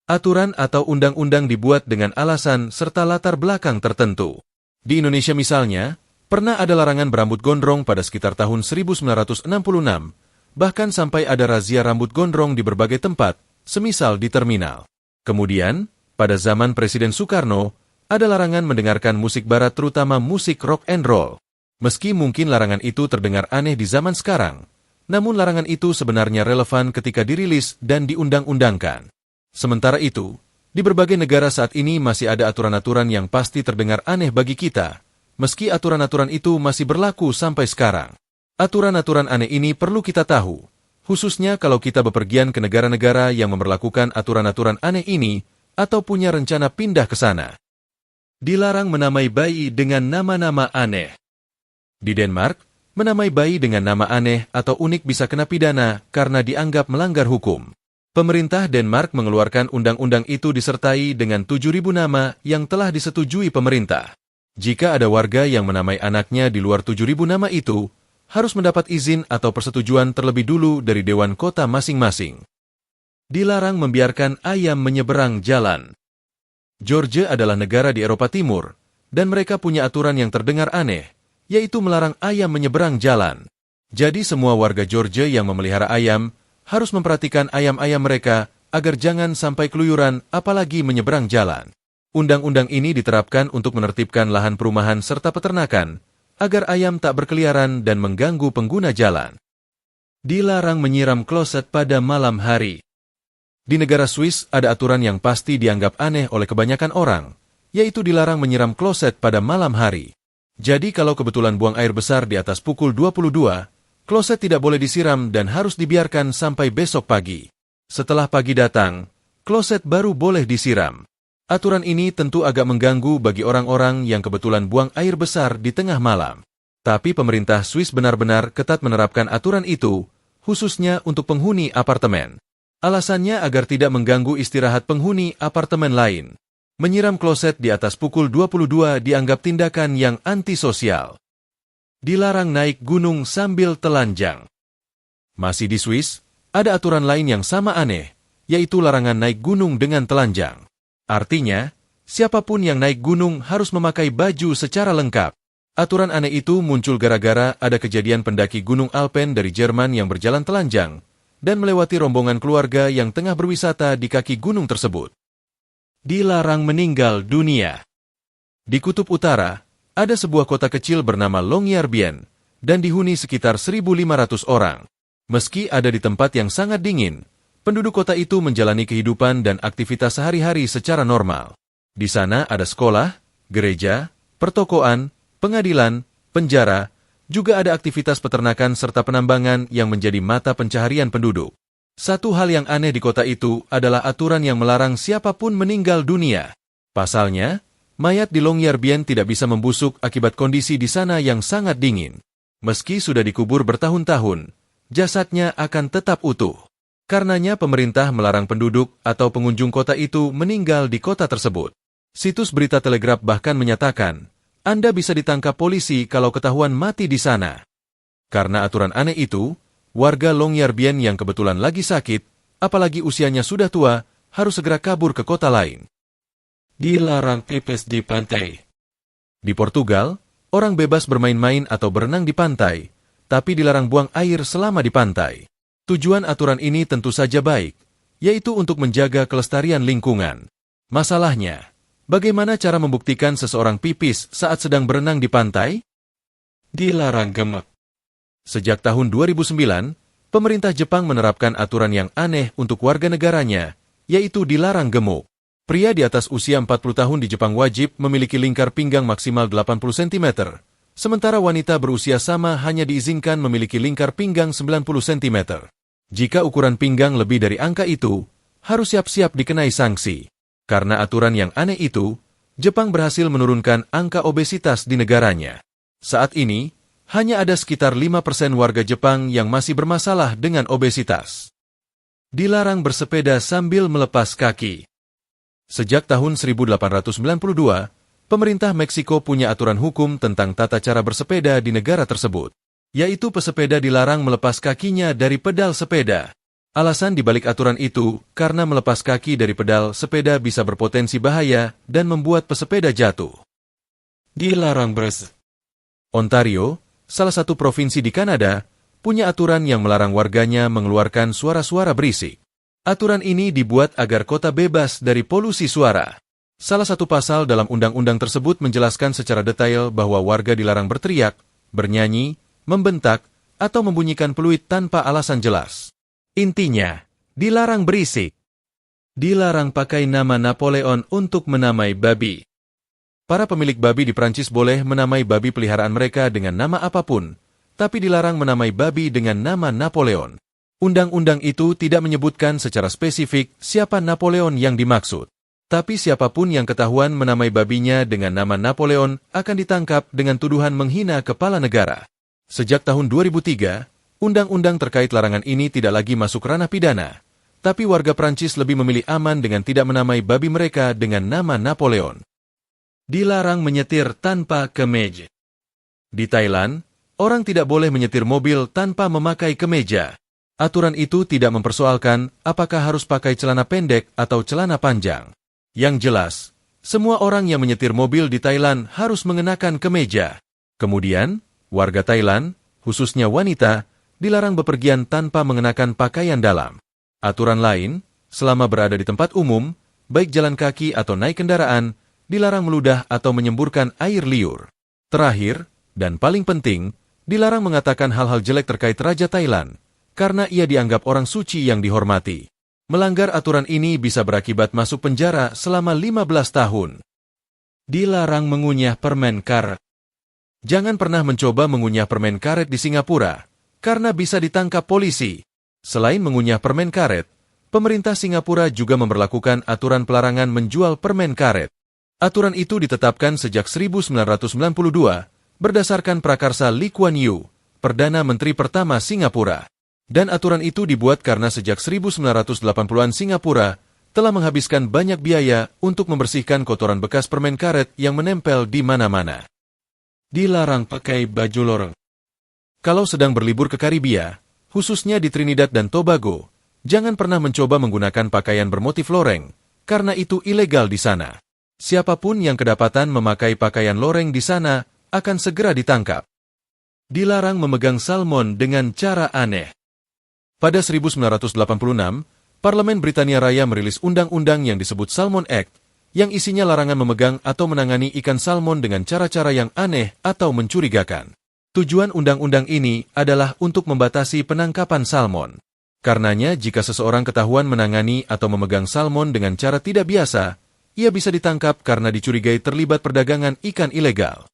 Aturan atau undang-undang dibuat dengan alasan serta latar belakang tertentu. Di Indonesia misalnya, pernah ada larangan berambut gondrong pada sekitar tahun 1966, bahkan sampai ada razia rambut gondrong di berbagai tempat, semisal di terminal. Kemudian, pada zaman Presiden Soekarno, ada larangan mendengarkan musik barat terutama musik rock and roll. Meski mungkin larangan itu terdengar aneh di zaman sekarang, namun larangan itu sebenarnya relevan ketika dirilis dan diundang-undangkan. Sementara itu, di berbagai negara saat ini masih ada aturan-aturan yang pasti terdengar aneh bagi kita, meski aturan-aturan itu masih berlaku sampai sekarang. Aturan-aturan aneh ini perlu kita tahu, khususnya kalau kita bepergian ke negara-negara yang memberlakukan aturan-aturan aneh ini atau punya rencana pindah ke sana. Dilarang menamai bayi dengan nama-nama aneh. Di Denmark, menamai bayi dengan nama aneh atau unik bisa kena pidana karena dianggap melanggar hukum. Pemerintah Denmark mengeluarkan undang-undang itu disertai dengan 7.000 nama yang telah disetujui pemerintah. Jika ada warga yang menamai anaknya di luar 7.000 nama itu, harus mendapat izin atau persetujuan terlebih dulu dari Dewan Kota masing-masing. Dilarang membiarkan ayam menyeberang jalan. Georgia adalah negara di Eropa Timur, dan mereka punya aturan yang terdengar aneh, yaitu melarang ayam menyeberang jalan. Jadi semua warga Georgia yang memelihara ayam harus memperhatikan ayam-ayam mereka agar jangan sampai keluyuran apalagi menyeberang jalan. Undang-undang ini diterapkan untuk menertibkan lahan perumahan serta peternakan agar ayam tak berkeliaran dan mengganggu pengguna jalan. Dilarang menyiram kloset pada malam hari. Di negara Swiss ada aturan yang pasti dianggap aneh oleh kebanyakan orang, yaitu dilarang menyiram kloset pada malam hari. Jadi kalau kebetulan buang air besar di atas pukul 22, kloset tidak boleh disiram dan harus dibiarkan sampai besok pagi. Setelah pagi datang, kloset baru boleh disiram. Aturan ini tentu agak mengganggu bagi orang-orang yang kebetulan buang air besar di tengah malam. Tapi pemerintah Swiss benar-benar ketat menerapkan aturan itu, khususnya untuk penghuni apartemen. Alasannya agar tidak mengganggu istirahat penghuni apartemen lain. Menyiram kloset di atas pukul 22 dianggap tindakan yang antisosial. Dilarang naik gunung sambil telanjang. Masih di Swiss, ada aturan lain yang sama aneh, yaitu larangan naik gunung dengan telanjang. Artinya, siapapun yang naik gunung harus memakai baju secara lengkap. Aturan aneh itu muncul gara-gara ada kejadian pendaki gunung Alpen dari Jerman yang berjalan telanjang dan melewati rombongan keluarga yang tengah berwisata di kaki gunung tersebut. Dilarang meninggal dunia. Di Kutub Utara, ada sebuah kota kecil bernama Longyearbyen, dan dihuni sekitar 1.500 orang. Meski ada di tempat yang sangat dingin, penduduk kota itu menjalani kehidupan dan aktivitas sehari-hari secara normal. Di sana ada sekolah, gereja, pertokoan, pengadilan, penjara, juga ada aktivitas peternakan serta penambangan yang menjadi mata pencaharian penduduk. Satu hal yang aneh di kota itu adalah aturan yang melarang siapapun meninggal dunia. Pasalnya, mayat di Longyearbyen tidak bisa membusuk akibat kondisi di sana yang sangat dingin. Meski sudah dikubur bertahun-tahun, jasadnya akan tetap utuh. Karenanya pemerintah melarang penduduk atau pengunjung kota itu meninggal di kota tersebut. Situs berita Telegraph bahkan menyatakan, Anda bisa ditangkap polisi kalau ketahuan mati di sana. Karena aturan aneh itu, warga Longyearbyen yang kebetulan lagi sakit, apalagi usianya sudah tua, harus segera kabur ke kota lain. Dilarang pipis di pantai. Di Portugal, orang bebas bermain-main atau berenang di pantai, tapi dilarang buang air selama di pantai. Tujuan aturan ini tentu saja baik, yaitu untuk menjaga kelestarian lingkungan. Masalahnya, bagaimana cara membuktikan seseorang pipis saat sedang berenang di pantai? Dilarang gemuk. Sejak tahun 2009, pemerintah Jepang menerapkan aturan yang aneh untuk warga negaranya, yaitu dilarang gemuk. Pria di atas usia 40 tahun di Jepang wajib memiliki lingkar pinggang maksimal 80 cm, sementara wanita berusia sama hanya diizinkan memiliki lingkar pinggang 90 cm. Jika ukuran pinggang lebih dari angka itu, harus siap-siap dikenai sanksi. Karena aturan yang aneh itu, Jepang berhasil menurunkan angka obesitas di negaranya. Saat ini, hanya ada sekitar 5% warga Jepang yang masih bermasalah dengan obesitas. Dilarang bersepeda sambil melepas kaki. Sejak tahun 1892, pemerintah Meksiko punya aturan hukum tentang tata cara bersepeda di negara tersebut, yaitu pesepeda dilarang melepas kakinya dari pedal sepeda. Alasan dibalik aturan itu karena melepas kaki dari pedal sepeda bisa berpotensi bahaya dan membuat pesepeda jatuh. Dilarang beres. Ontario, salah satu provinsi di Kanada, punya aturan yang melarang warganya mengeluarkan suara-suara berisik. Aturan ini dibuat agar kota bebas dari polusi suara. Salah satu pasal dalam undang-undang tersebut menjelaskan secara detail bahwa warga dilarang berteriak, bernyanyi, membentak, atau membunyikan peluit tanpa alasan jelas. Intinya, dilarang berisik. Dilarang pakai nama Napoleon untuk menamai babi. Para pemilik babi di Prancis boleh menamai babi peliharaan mereka dengan nama apapun, tapi dilarang menamai babi dengan nama Napoleon. Undang-undang itu tidak menyebutkan secara spesifik siapa Napoleon yang dimaksud. Tapi siapapun yang ketahuan menamai babinya dengan nama Napoleon akan ditangkap dengan tuduhan menghina kepala negara. Sejak tahun 2003, undang-undang terkait larangan ini tidak lagi masuk ranah pidana, tapi warga Prancis lebih memilih aman dengan tidak menamai babi mereka dengan nama Napoleon. Dilarang menyetir tanpa kemeja. Di Thailand, orang tidak boleh menyetir mobil tanpa memakai kemeja. Aturan itu tidak mempersoalkan apakah harus pakai celana pendek atau celana panjang. Yang jelas, semua orang yang menyetir mobil di Thailand harus mengenakan kemeja. Kemudian, warga Thailand, khususnya wanita, dilarang bepergian tanpa mengenakan pakaian dalam. Aturan lain, selama berada di tempat umum, baik jalan kaki atau naik kendaraan, dilarang meludah atau menyemburkan air liur. Terakhir, dan paling penting, dilarang mengatakan hal-hal jelek terkait Raja Thailand, karena ia dianggap orang suci yang dihormati. Melanggar aturan ini bisa berakibat masuk penjara selama 15 tahun. Dilarang mengunyah permen karet. Jangan pernah mencoba mengunyah permen karet di Singapura, karena bisa ditangkap polisi. Selain mengunyah permen karet, pemerintah Singapura juga memberlakukan aturan pelarangan menjual permen karet. Aturan itu ditetapkan sejak 1992 berdasarkan prakarsa Lee Kuan Yew, Perdana Menteri pertama Singapura. Dan aturan itu dibuat karena sejak 1980-an Singapura telah menghabiskan banyak biaya untuk membersihkan kotoran bekas permen karet yang menempel di mana-mana. Dilarang pakai baju loreng. Kalau sedang berlibur ke Karibia, khususnya di Trinidad dan Tobago, jangan pernah mencoba menggunakan pakaian bermotif loreng, karena itu ilegal di sana. Siapapun yang kedapatan memakai pakaian loreng di sana akan segera ditangkap. Dilarang memegang salmon dengan cara aneh. Pada 1986, Parlemen Britania Raya merilis undang-undang yang disebut Salmon Act, yang isinya larangan memegang atau menangani ikan salmon dengan cara-cara yang aneh atau mencurigakan. Tujuan undang-undang ini adalah untuk membatasi penangkapan salmon. Karenanya, jika seseorang ketahuan menangani atau memegang salmon dengan cara tidak biasa, ia bisa ditangkap karena dicurigai terlibat perdagangan ikan ilegal.